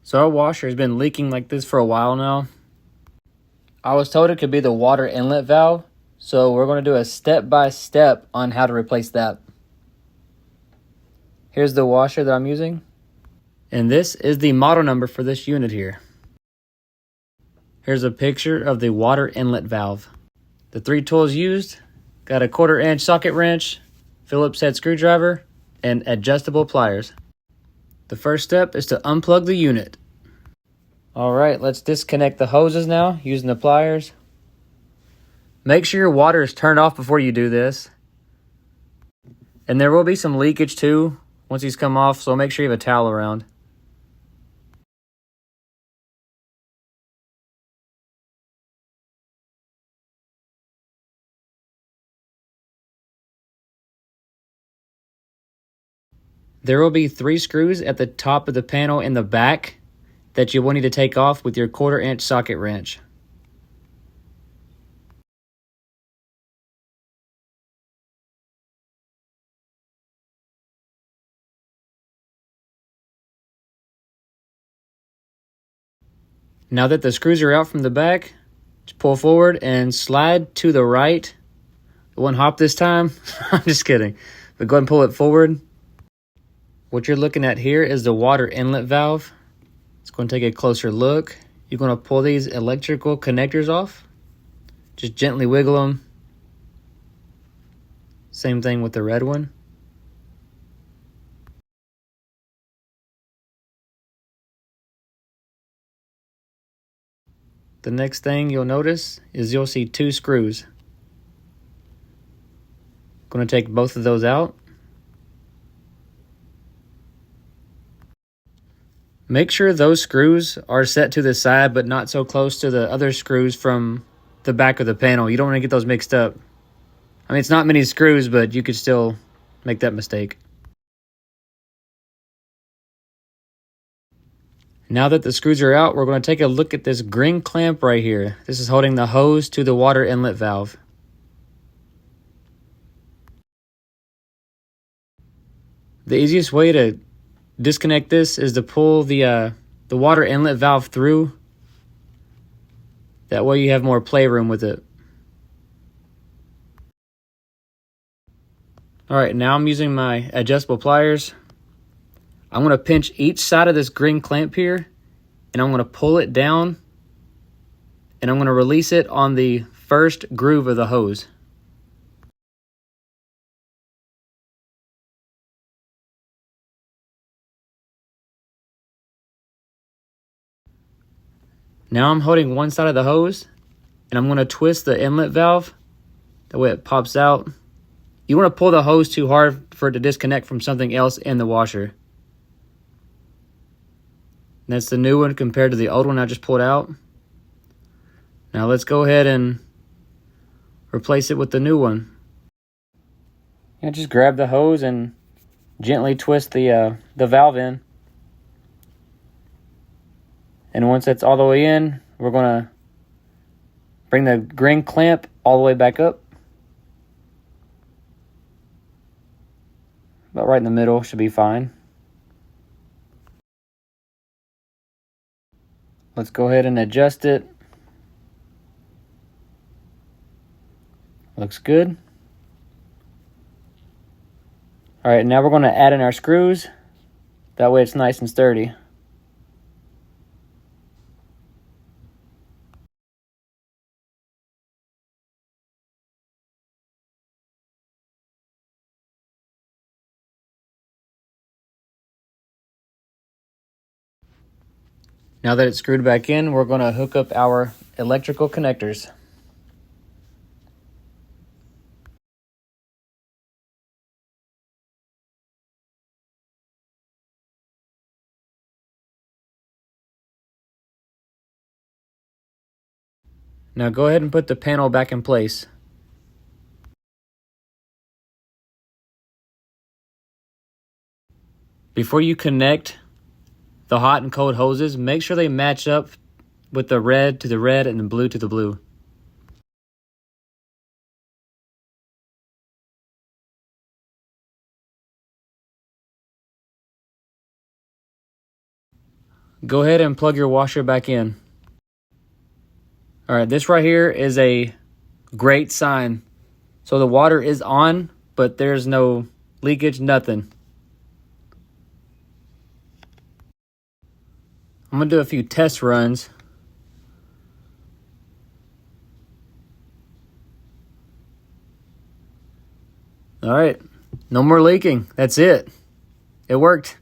So our washer has been leaking like this for a while now. I was told it could be the water inlet valve, so we're going to do a step-by-step on how to replace that. Here's the washer that I'm using, and this is the model number for this unit here. Here's a picture of the water inlet valve. The 3 tools used, got a 1/4-inch socket wrench, Phillips head screwdriver, and adjustable pliers. The first step is to unplug the unit. Alright, let's disconnect the hoses now using the pliers. Make sure your water is turned off before you do this. And there will be some leakage too once these come off, so make sure you have a towel around. There will be 3 screws at the top of the panel in the back that you will need to take off with your 1/4-inch socket wrench. Now that the screws are out from the back, just pull forward and slide to the right. It won't hop this time. I'm just kidding. But go ahead and pull it forward. What you're looking at here is the water inlet valve. Let's go and take a closer look. You're going to pull these electrical connectors off. Just gently wiggle them. Same thing with the red one. The next thing you'll notice is you'll see 2 screws. Going to take both of those out. Make sure those screws are set to the side but not so close to the other screws from the back of the panel. You don't want to get those mixed up. I mean, it's not many screws, but you could still make that mistake. Now that the screws are out, we're going to take a look at this green clamp right here. This is holding the hose to the water inlet valve. The easiest way to disconnect this is to pull the water inlet valve through. That way you have more playroom with it. Alright, now I'm using my adjustable pliers. I'm going to pinch each side of this green clamp here, and I'm going to pull it down, and I'm going to release it on the first groove of the hose. Now I'm holding one side of the hose, and I'm going to twist the inlet valve. That way it pops out. You want to pull the hose too hard for it to disconnect from something else in the washer. And that's the new one compared to the old one I just pulled out. Now let's go ahead and replace it with the new one. You just grab the hose and gently twist the valve in. And once that's all the way in, we're going to bring the green clamp all the way back up. About right in the middle should be fine. Let's go ahead and adjust it. Looks good. Alright, now we're going to add in our screws. That way it's nice and sturdy. Now that it's screwed back in, we're going to hook up our electrical connectors. Now go ahead and put the panel back in place. Before you connect the hot and cold hoses, make sure they match up with the red to the red and the blue to the blue. go ahead and plug your washer back in. All right, this right here is a great sign. So the water is on, but there's no leakage, nothing. I'm gonna do a few test runs. All right, no more leaking. That's it. It worked.